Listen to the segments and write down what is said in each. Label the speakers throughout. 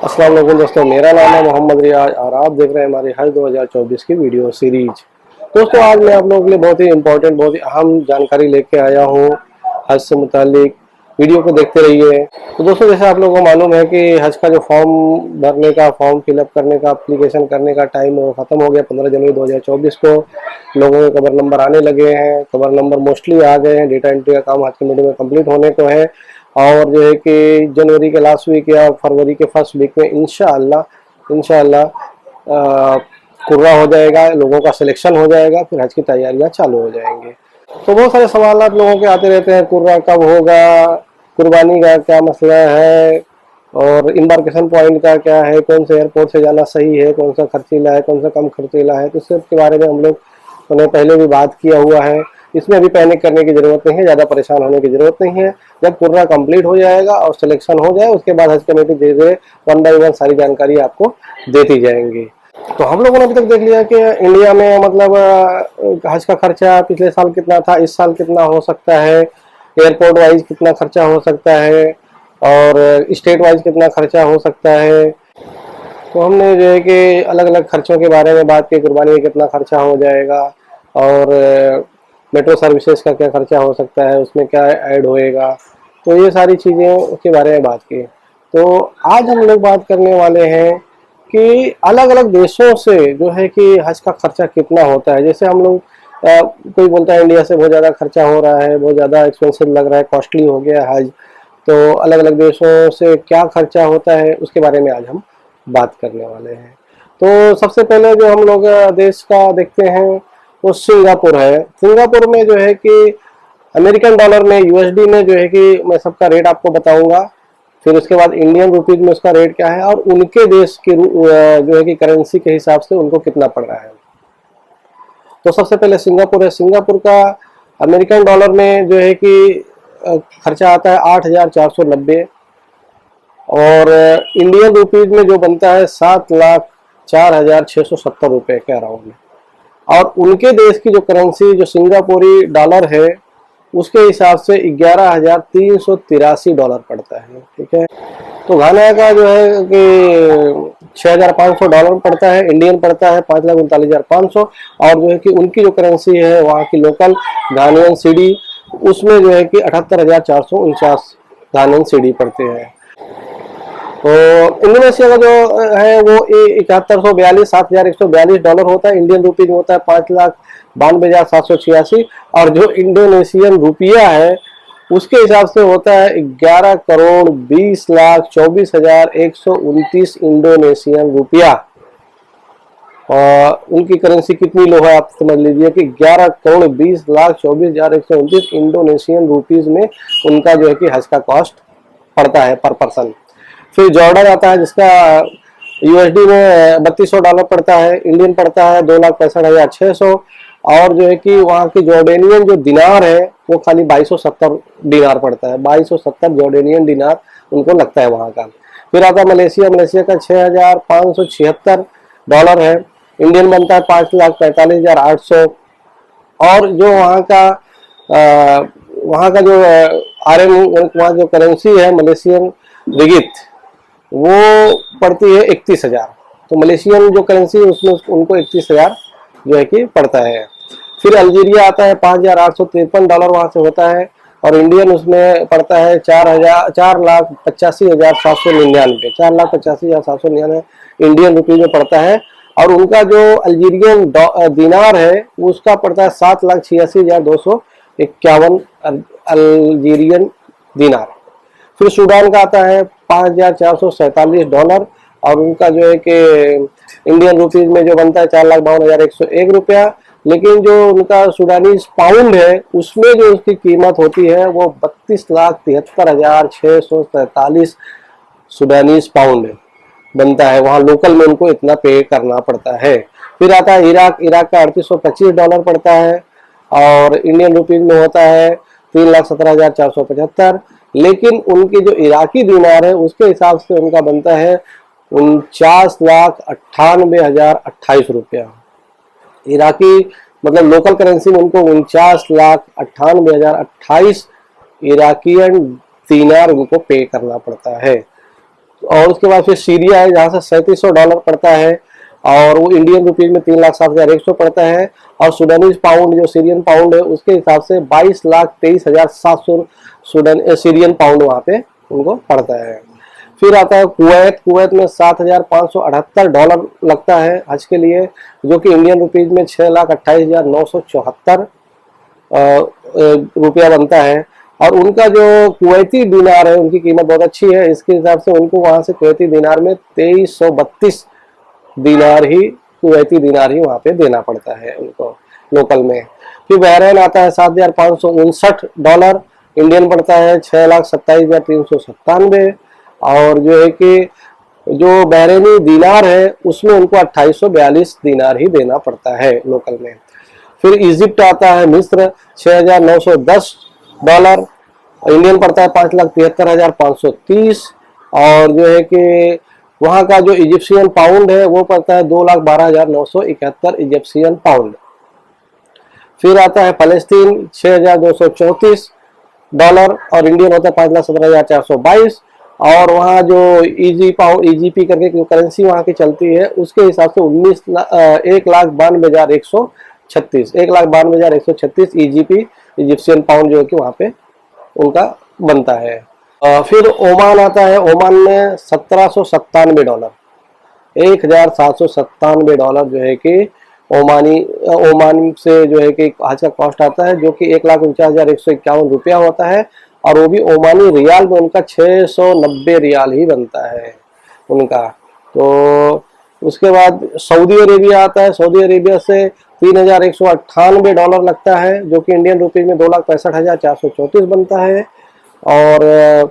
Speaker 1: अस्सलाम वालेकुम दोस्तों, मेरा नाम है मोहम्मद रियाज और आप देख रहे हैं हमारी हज 2024 की वीडियो सीरीज। दोस्तों, आज मैं आप लोगों के लिए बहुत ही इंपॉर्टेंट, बहुत ही अहम जानकारी लेके आया हूँ हज से मुतालिक। वीडियो को देखते रहिए। तो दोस्तों, जैसे आप लोगों को मालूम है कि हज का जो फॉर्म भरने का, फॉर्म फिलअप करने का, एप्लीकेशन करने का टाइम वो ख़त्म हो गया। 15 जनवरी 2024 को लोगों के कवर नंबर आने लगे हैं। कवर नंबर मोस्टली आ गए हैं। डेटा एंट्री का काम हज कमेटी में कंप्लीट होने को है और जो है कि जनवरी के लास्ट वीक या फरवरी के फर्स्ट वीक में इंशाअल्लाह कुर्रा हो जाएगा, लोगों का सिलेक्शन हो जाएगा, फिर हज की तैयारियां चालू हो जाएंगी। तो बहुत सारे सवाल लोगों के आते रहते हैं, कुर्रा कब होगा, कुर्बानी का क्या मसला है और इम्बार्केशन पॉइंट का क्या है, कौन से एयरपोर्ट से जाना सही है, कौन सा खर्चीला है, कौन सा कम खर्चीला है। तो सब के बारे में हम लोग ने पहले भी बात किया हुआ है। इसमें अभी पैनिक करने की जरूरत नहीं है, ज़्यादा परेशान होने की जरूरत नहीं है। जब कुर्रा कंप्लीट हो जाएगा और सिलेक्शन हो जाए, उसके बाद हज कमेटी धीरे धीरे 1 बाय 1 सारी जानकारी आपको देती जाएंगी। तो हम लोगों ने अभी तक देख लिया कि इंडिया में मतलब हज का खर्चा पिछले साल कितना था, इस साल कितना हो सकता है, एयरपोर्ट वाइज कितना खर्चा हो सकता है और स्टेट वाइज कितना खर्चा हो सकता है। तो हमने जो है कि अलग अलग खर्चों के बारे में बात की, कुर्बानी में कितना खर्चा हो जाएगा और मेट्रो सर्विसेज का क्या खर्चा हो सकता है, उसमें क्या ऐड होएगा। तो ये सारी चीज़ें के बारे में बात की। तो आज हम लोग बात करने वाले हैं कि अलग अलग देशों से जो है कि हज का खर्चा कितना होता है। जैसे हम लोग कोई बोलता है इंडिया से बहुत ज़्यादा खर्चा हो रहा है, बहुत ज़्यादा एक्सपेंसिव लग रहा है, कॉस्टली हो गया हज। तो अलग अलग देशों से क्या खर्चा होता है उसके बारे में आज हम बात करने वाले हैं। तो सबसे पहले जो हम लोग देश का देखते हैं वो सिंगापुर है। सिंगापुर में जो है कि अमेरिकन डॉलर में, यूएसडी में जो है कि मैं सबका रेट आपको बताऊंगा, फिर उसके बाद इंडियन रुपीज में उसका रेट क्या है और उनके देश की जो है कि करेंसी के हिसाब से उनको कितना पड़ रहा है। तो सबसे पहले सिंगापुर है। सिंगापुर का अमेरिकन डॉलर में जो है कि खर्चा आता है 8,490 और इंडियन रुपीज में जो बनता है 7,04,670 रुपये के अराउंड में। और उनके देश की जो करेंसी, जो सिंगापुरी डॉलर है, उसके हिसाब से 11,383 डॉलर पड़ता है। ठीक है। तो घाना का जो है कि 6,500 डॉलर पड़ता है, इंडियन पड़ता है 5,39,500। और जो है कि उनकी जो करेंसी है वहाँ की लोकल घानियन सीडी, उसमें जो है कि 78,449 घानियन सीडी पड़ते हैं। तो इंडोनेशिया का जो है वो 7142 7,142 डॉलर होता है। इंडियन रुपीज में होता है 5,92,786 और जो इंडोनेशियन रुपया है उसके हिसाब से होता है 11,20,24,129 इंडोनेशियन रुपया। और उनकी करेंसी कितनी लो है आप समझ लीजिए कि 11,20,24,129 इंडोनेशियन रुपीज में उनका जो है कि हज का कॉस्ट पड़ता है पर पर्सन। फिर जॉर्डन आता है जिसका यूएसडी में 3200 डॉलर पड़ता है, इंडियन पड़ता है 2,65,600 और जो है कि वहाँ की जॉर्डेनियन जो दिनार है वो खाली 2270 दिनार पड़ता है। 2270 जॉर्डेनियन दिनार उनको लगता है वहाँ का। फिर आता है मलेशिया। मलेशिया का 6,576 डॉलर है, इंडियन बनता है 5,45,800 और जो वहाँ का जो RM, वहाँ जो करेंसी है मलेशियन रिगित, वो पड़ती है 31,000। तो मलेशियन जो करेंसी है उसमें उनको 31,000 जो है कि पड़ता है। फिर अल्जीरिया आता है 5,853 डॉलर वहाँ से होता है और इंडियन उसमें पड़ता है 4,85,799 4,85,799 इंडियन रुपये में पड़ता है। और उनका जो अल्जीरियन दिनार है उसका पड़ता है 7,86,251 अल्जीरियन दिनार। फिर सूडान का आता है 5,447 डॉलर और उनका जो है कि इंडियन रुपीज में जो बनता है 4,52,101 रुपया। लेकिन जो उनका सूडानीज पाउंड है उसमें जो उसकी कीमत होती है वो 32,73,643 सूडानीज पाउंड बनता है। वहाँ लोकल में उनको इतना पे करना पड़ता है। फिर आता है इराक। इराक का 3825 डॉलर पड़ता है और इंडियन रुपीज में होता है 3,17,475। लेकिन उनकी जो इराकी दिनार है उसके हिसाब से उनका बनता है 49,98,028 रुपया। इराकी मतलब लोकल करेंसी में उनको 49,98,028 इराकियन दिनार उनको पे करना पड़ता है। और उसके बाद फिर सीरिया है जहाँ से $3700 पड़ता है और वो इंडियन रुपीज में 3,07,100 पड़ता है। और सुडानीज पाउंड जो सीरियन पाउंड है उसके हिसाब से 22,23,700 सीरियन पाउंड वहाँ पे उनको पड़ता है। फिर आता है कुवैत। कुवैत में $7,578 लगता है हज के लिए, जो कि इंडियन रुपीज में 6,28,974 रुपया बनता है। और उनका जो कुवैती दिनार है उनकी कीमत बहुत अच्छी है, इसके हिसाब से उनको वहां से कुवैती दिनार में 2332 दिनार ही कुवैती दिनार ही वहां पे देना पड़ता है उनको लोकल में। फिर बहरीन आता है $7,559 इंडियन पड़ता है 6,27,397। और जो है कि जो बहरीनी दिनार है उसमें उनको 2842 दिनार ही देना पड़ता है लोकल में। फिर इजिप्ट आता है, मिस्र, $6,910 इंडियन पड़ता है 5,73,530। और जो है कि वहाँ का जो इजिप्शियन पाउंड है वो पड़ता है 2,12,971 इजिप्शियन पाउंड। फिर आता है फलस्तीन, $6,234 और इंडियन होता है 5,17,422। और वहाँ जो ईजीपी करके जो करेंसी वहाँ की चलती है उसके हिसाब से 1,92,136 ईजीपी इजिप्शियन पाउंड जो है कि वहाँ पे उनका बनता है। फिर ओमान आता है। ओमान में $1,797 $1,797 जो है कि ओमान से जो है कि आज का कॉस्ट आता है, जो कि 1,49,151 रुपया होता है। और वो भी ओमानी रियाल में उनका 690 रियाल ही बनता है उनका। तो उसके बाद सऊदी अरेबिया आता है। सऊदी अरेबिया से $3,198 लगता है, जो कि इंडियन रुपीज में 2,65,434 बनता है। और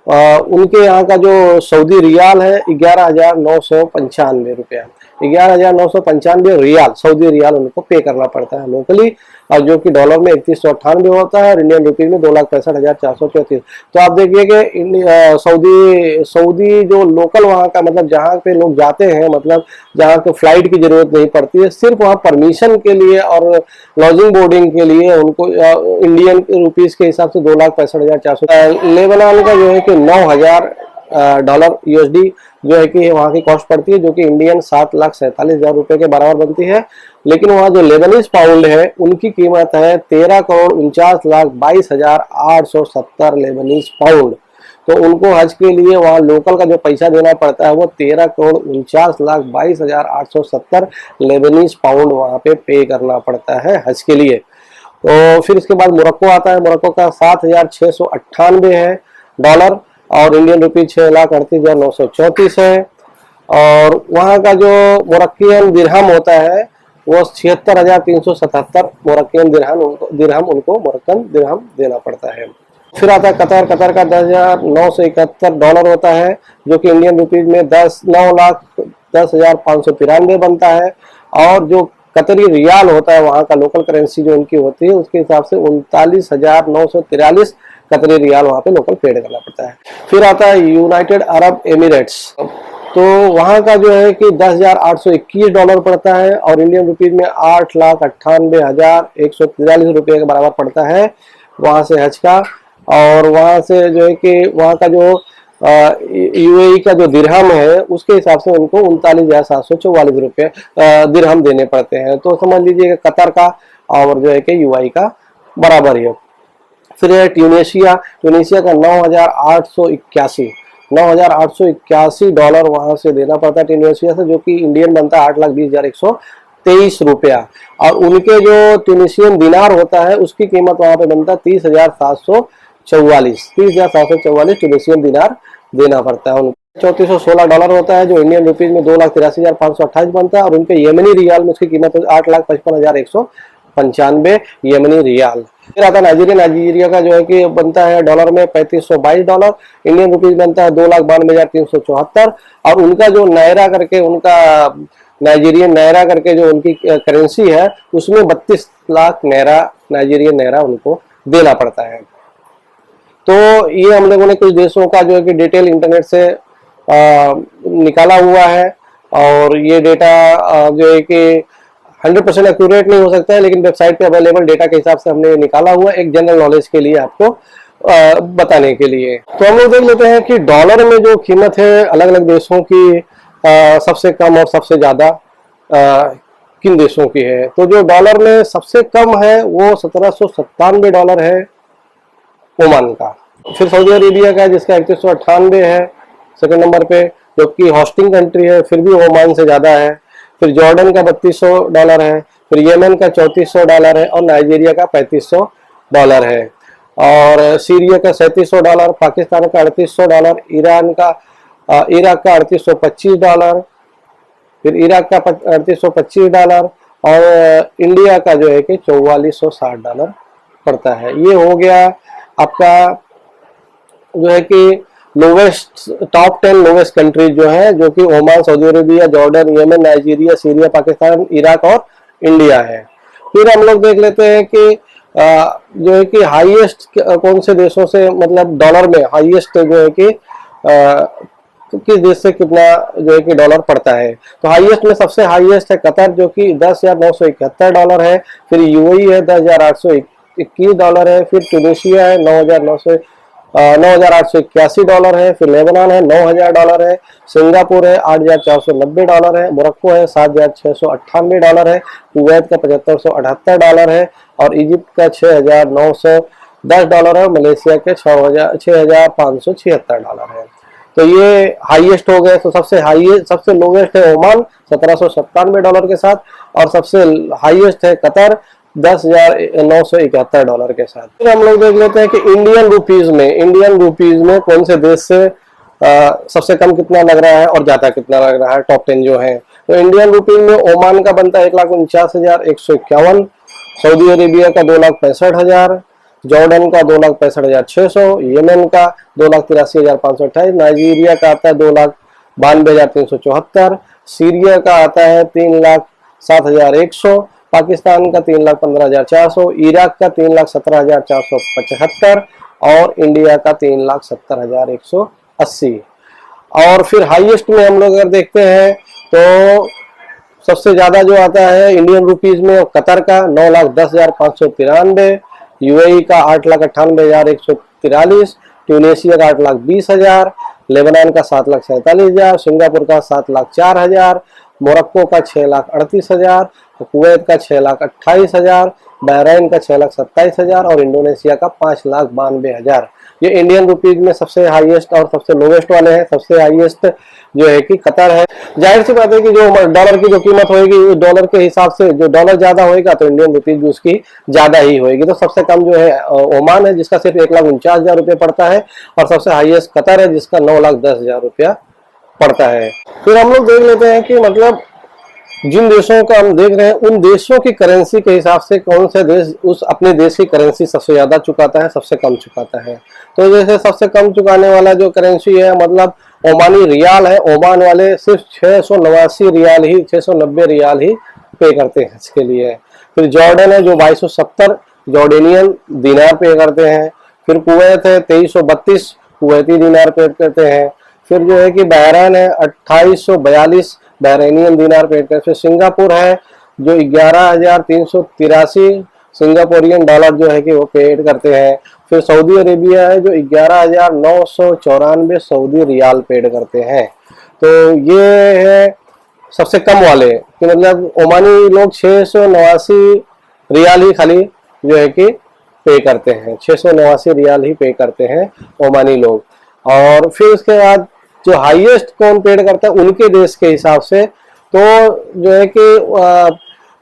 Speaker 1: उनके यहाँ का जो सऊदी रियाल है 11,995 रुपया, 11,995 रियाल सऊदी रियाल उनको पे करना पड़ता है लोकली, और जो कि डॉलर में 3198 होता है और इंडियन रुपीज में 2,65,434। तो आप देखिए कि सऊदी जो लोकल वहाँ का मतलब जहाँ पे लोग जाते हैं, मतलब जहाँ पे फ्लाइट की जरूरत नहीं पड़ती है, सिर्फ वहाँ परमिशन के लिए और लॉजिंग बोर्डिंग के लिए उनको इंडियन रुपीज के हिसाब से 2,65,400। लेबनान का जो है कि $9,000 USD जो है कि वहाँ की कॉस्ट पड़ती है, जो कि इंडियन 7,47,000 रुपए के बराबर बनती है। लेकिन वहाँ जो लेबनीज पाउंड है उनकी कीमत है 13,49,22,870 लेबनीज पाउंड। तो उनको हज के लिए वहाँ लोकल का जो पैसा देना पड़ता है वो 13,49,22,870 लेबनीज पाउंड वहाँ पे करना पड़ता है हज के लिए। तो फिर इसके बाद मोरक्को आता है। मोरक्को का $7,698 है डॉलर और इंडियन रुपीज 6,38,934 है। और वहाँ का जो मोरक्कियन दिरहम होता है वो 76,377 मोरक्कियन दिरहम उनको मोरक्कन दिरहम देना पड़ता है। फिर आता है कतर। कतर का $10,971 होता है, जो कि इंडियन रुपीज में 9,10,593 बनता है। और जो कतरी रियाल होता है वहाँ का लोकल करेंसी जो उनकी होती है उसके हिसाब से 39,943 कतरी रियाल वहाँ पे लोकल पेड करना पड़ता है। फिर आता है यूनाइटेड अरब एमिरेट्स। तो वहाँ का जो है कि $10,821 पड़ता है और इंडियन रुपीज में 8,98,143 रुपये के बराबर पड़ता है वहाँ से हज का। और वहाँ से जो है कि वहाँ का जो यूएई का जो दिरहम है उसके हिसाब से उनको 39,744 रुपये दिरहम देने पड़ते हैं। तो समझ लीजिए कतर का और जो है कि यूएई का बराबर ही है। फिर है ट्यूनीशिया। ट्यूनीशिया का $9,881 वहां से देना पड़ता है ट्यूनीशिया से, जो कि इंडियन बनता है 8,20,123 रुपया। और उनके जो ट्यूनीशियन दिनार होता है उसकी कीमत वहां पे बनता है 30,744 ट्यूनीशियन दिनार देना पड़ता है उनको। $3,416 होता है, जो इंडियन रुपीज में 2,83,528 बनता है। और उनके येमनी रियाल में उसकी कीमत 8,55,195 येमनी रियाल। फिर आता है नाइजीरिया। नाइजीरिया का जो है कि बनता है डॉलर में $3,522, इंडियन रुपीज बनता है 2,92,374। और उनका जो नायरा करके उनका नाइजीरियन नायरा करके जो उनकी करेंसी है उसमें 32 लाख नाइजीरियन नायरा उनको देना पड़ता है। तो ये हम लोगों ने कुछ देशों का जो है कि डिटेल इंटरनेट से निकाला हुआ है। और ये डेटा जो है कि 100% एक्यूरेट नहीं हो सकता है, लेकिन वेबसाइट पे अवेलेबल डेटा के हिसाब से हमने निकाला हुआ एक जनरल नॉलेज के लिए आपको बताने के लिए। तो हम लोग देख लेते हैं कि डॉलर में जो कीमत है अलग अलग देशों की सबसे कम और सबसे ज़्यादा किन देशों की है। तो जो डॉलर में सबसे कम है वो $1797 है ओमान का। फिर सऊदी अरेबिया का है जिसका 3198 है सेकंड नंबर पे, जबकि होस्टिंग कंट्री है फिर भी ओमान से ज़्यादा है। फिर जॉर्डन का $3200 है, फिर येमेन का $3400 है और नाइजीरिया का $3500 है, और सीरिया का $3700, पाकिस्तान का $3800, ईरान का इराक का $3825, फिर इराक का $3825 और इंडिया का जो है कि $4460 पड़ता है। ये हो गया आपका जो है कि लोवेस्ट टॉप 10 लोवेस्ट कंट्रीज जो है, जो कि Oman, Saudi Arabia, Jordan, Yemen, Nigeria, Syria, Pakistan, Iraq और इंडिया है। फिर हम लोग देख लेते हैं कि जो है कि हाईएस्ट कौन से देशों से, मतलब डॉलर में हाईएस्ट जो है कि किस देश से कितना जो है कि डॉलर पड़ता है। तो हाईएस्ट में सबसे हाईएस्ट है कतर जो कि $10,971 है, फिर यूएई है $10,821 है, फिर ट्यूनीशिया है $9,881 है, फिर लेबनान है $9,000 है, सिंगापुर है $8,490 है, मोरक्को है $7,698 है, कुवैत का $7,578 है और इजिप्ट का $6,910 है, मलेशिया के $6,576 है। तो ये हाईएस्ट हो गए। तो सबसे हाईएस्ट, सबसे लोवेस्ट है ओमान $1797 के साथ, और सबसे हाईएस्ट है कतर $10,971 के साथ। फिर हम लोग देख लेते हैं कि इंडियन रुपीज में कौन से देश से सबसे कम कितना लग रहा है और ज्यादा कितना लग रहा है, टॉप 10 जो है। तो इंडियन रुपीज में ओमान का बनता है 1,49,151, सऊदी अरेबिया का 2,65,000, जॉर्डन का 2,65,600, येमेन का 2,83,528, नाइजीरिया का आता है 2,92,374, सीरिया का आता है 3,07,100, पाकिस्तान का 3,15,400, इराक का 3,17,475 और इंडिया का 3,70,180। और फिर हाईएस्ट में हम लोग अगर देखते हैं तो सबसे ज्यादा जो आता है इंडियन रुपीज में कतर का 9,10,593, यूएई का 8,98,143, ट्यूनीशिया का 8,20,000, लेबनान का 7,47,000, सिंगापुर का 7,04,000, मोरक्को का 6,38,000, कुवैत का 6,28,000, बहरीन का 6,27,000 और इंडोनेशिया का 5,92,000। ये इंडियन रुपीज में सबसे हाईएस्ट और सबसे लोवेस्ट वाले हैं। सबसे हाईएस्ट जो है कि कतर है। जाहिर सी बात है कि जो डॉलर की जो कीमत होगी, डॉलर के हिसाब से जो डॉलर ज्यादा होएगा तो इंडियन रुपीज भी उसकी ज्यादा ही होगी। तो सबसे कम जो है ओमान है जिसका सिर्फ 1,49,000 रुपये पड़ता है, और सबसे हाईएस्ट कतर है जिसका 9,10,000 रुपया पड़ता है। फिर हम लोग देख लेते हैं कि मतलब जिन देशों का हम देख रहे हैं उन देशों की करेंसी के हिसाब से कौन सा देश उस अपने देश की करेंसी सबसे ज्यादा चुकाता है, सबसे कम चुकाता है। तो जैसे सबसे कम चुकाने वाला जो करेंसी है मतलब ओमानी रियाल है। ओमान वाले सिर्फ 689 रियाल ही, 690 रियाल ही पे करते हैं इसके लिए। फिर जॉर्डन है जो 2270 जॉर्डेनियन दिनार पे करते हैं। फिर कुवैत है 2332 कुवैती दिनार पे करते हैं। फिर जो है कि बहरीन है 2842 बहरीनियन दिनार पे करते हैं। फिर सिंगापुर है जो 11,383 सिंगापुरियन डॉलर जो है कि वो पेड करते हैं। फिर सऊदी अरेबिया है जो 11,994 सऊदी रियाल पेड करते हैं। तो ये है सबसे कम वाले कि मतलब ओमानी लोग 689 रियाल ही खाली जो है कि पे करते हैं, 689 रियाल ही पे करते हैं ओमानी लोग। और फिर उसके बाद जो हाईएस्ट कौन पेड करता है उनके देश के हिसाब से, तो जो है कि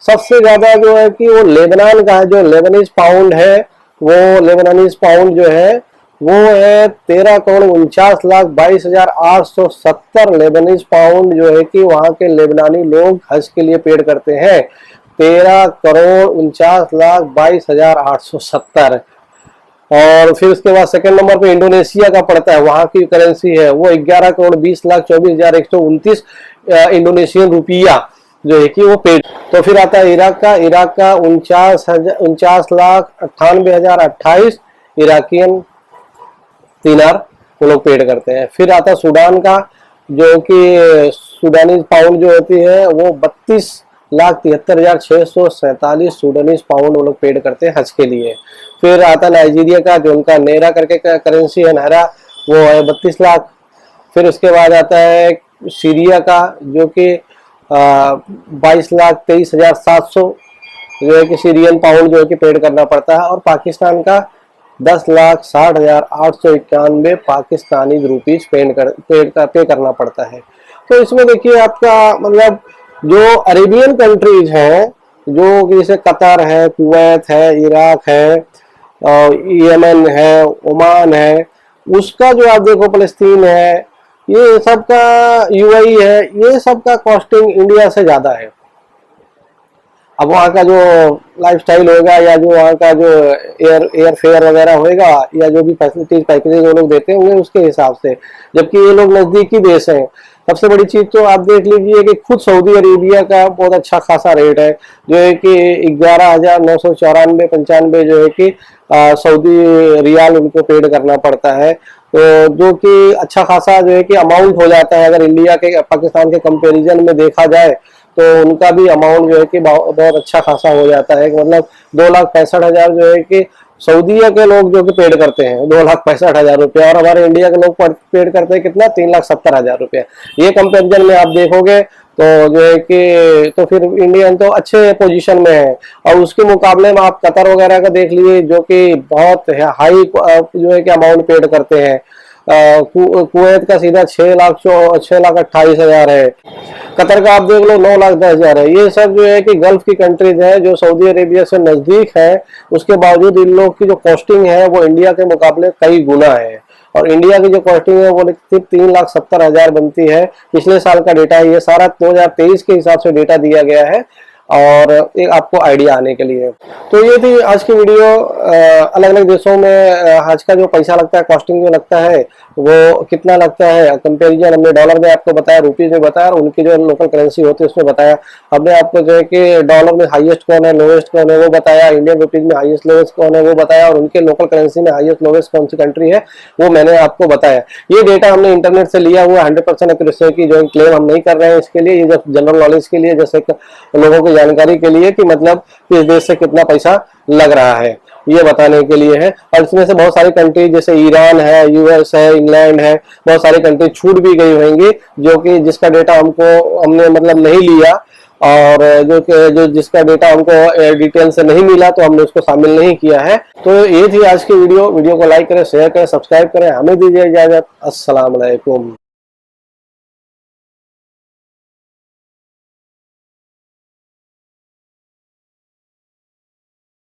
Speaker 1: सबसे ज्यादा जो है कि वो लेबनान का है। जो लेबनीज पाउंड है, वो लेबनानीज पाउंड जो है वो है 13,49,22,870 लेबनीज पाउंड जो है कि वहां के लेबनानी लोग हज के लिए पेड करते हैं। 13,49,22,870। और फिर उसके बाद सेकंड नंबर पे इंडोनेशिया का पड़ता है, वहां की करेंसी है वो 11,20,24,129 इंडोनेशियन रुपया जो है कि वो पेड। तो फिर आता है इराक का 49,98,028 इराकियन दिनार वो लोग पेड करते हैं। फिर आता है सूडान का जो कि सूडानी पाउंड जो होती है वो 1,73,647 सूडानीज पाउंड वो लोग पेड करते हैं हज के लिए। फिर आता नाइजीरिया का, जो उनका नेरा करके करेंसी है, नायरा, वो है 32 लाख। फिर उसके बाद आता है सीरिया का, जो कि 22,23,700 जो है कि सीरियन पाउंड जो है कि पेड करना पड़ता है। और पाकिस्तान का 10,60,891 पाकिस्तानी रुपीज पे करना पड़ता है। तो इसमें देखिए आपका मतलब जो अरेबियन कंट्रीज हैं, जो जैसे कतर है, कुवैत है, इराक है, यमन है, ओमान है, उसका जो आप देखो फ़लस्तीन है, ये सब का, यूएई है, ये सब का कॉस्टिंग इंडिया से ज़्यादा है। अब वहाँ का जो लाइफस्टाइल होगा, या जो वहाँ का जो एयर फेयर वगैरह होएगा, या जो भी फैसिलिटीज पैकेजेज वो लोग देते होंगे उसके हिसाब से, जबकि ये लोग नज़दीकी देश हैं। सबसे बड़ी चीज़ तो आप देख लीजिए कि खुद सऊदी अरेबिया का बहुत अच्छा खासा रेट है, जो है कि 11,994-95 जो है कि सऊदी रियाल उनको पेड करना पड़ता है। तो जो कि अच्छा खासा जो है कि अमाउंट हो जाता है। अगर इंडिया के पाकिस्तान के कंपैरिजन में देखा जाए तो उनका भी अमाउंट जो है कि बहुत अच्छा खासा हो जाता है। मतलब 2,65,000 जो है कि सऊदीया के लोग जो कि पेड करते हैं 2,65,000 रुपया, और हमारे इंडिया के लोग पेड करते हैं कितना, 3,70,000 रुपया। ये कंपैरिजन में आप देखोगे तो जो है कि तो फिर इंडियन तो अच्छे पोजीशन में है। और उसके मुकाबले में आप कतर वगैरह का देख लीजिए, जो कि बहुत हाई जो है कि अमाउंट पेड करते हैं। कुवैत का सीधा 6,28,000 है। कतर का आप देख लो 9,10,000 है। ये सब जो है कि गल्फ की कंट्रीज हैं जो सऊदी अरेबिया से नजदीक है, उसके बावजूद इन लोग की जो कॉस्टिंग है वो इंडिया के मुकाबले कई गुना है। और इंडिया की जो कॉस्टिंग है वो 3,70,000 बनती है। पिछले साल का डेटा है, ये सारा 2023 के हिसाब से डेटा दिया गया है, और एक आपको आइडिया आने के लिए। तो ये थी आज की वीडियो। अलग अलग देशों में हज का जो पैसा लगता है, कॉस्टिंग जो लगता है वो कितना लगता है, कंपैरिजन हमने डॉलर में आपको बताया, रुपीज में बताया, और उनकी जो लोकल करेंसी होती है उसमें बताया। हमने आपको जो है कि डॉलर में हाईएस्ट कौन है, लोवेस्ट कौन है वो बताया, इंडियन रुपीज में हाईएस्ट लोवेस्ट कौन है वो बताया, और उनके लोकल करेंसी में हाईएस्ट लोवेस्ट कौन सी कंट्री है वो मैंने आपको बताया। ये डेटा हमने इंटरनेट से लिया हुआ 100% एक्यूरेसी की जो क्लेम हम नहीं कर रहे हैं इसके लिए, ये जब जनरल नॉलेज के लिए, जैसे लोगों की जानकारी के लिए कि मतलब किस देश से कितना पैसा लग रहा है, ये बताने के लिए है। और इसमें से बहुत सारी कंट्री जैसे ईरान है, यूएस है, इंग्लैंड है, बहुत सारी कंट्री छूट भी गई होंगी, जो कि जिसका डेटा हमने मतलब नहीं लिया, और जो जिसका डेटा हमको डिटेल से नहीं मिला तो हमने उसको शामिल नहीं किया है। तो ये थी आज की वीडियो को लाइक करें, शेयर करें, सब्सक्राइब करें। हमें दीजिए इजाजत। अस्सलाम वालेकुम।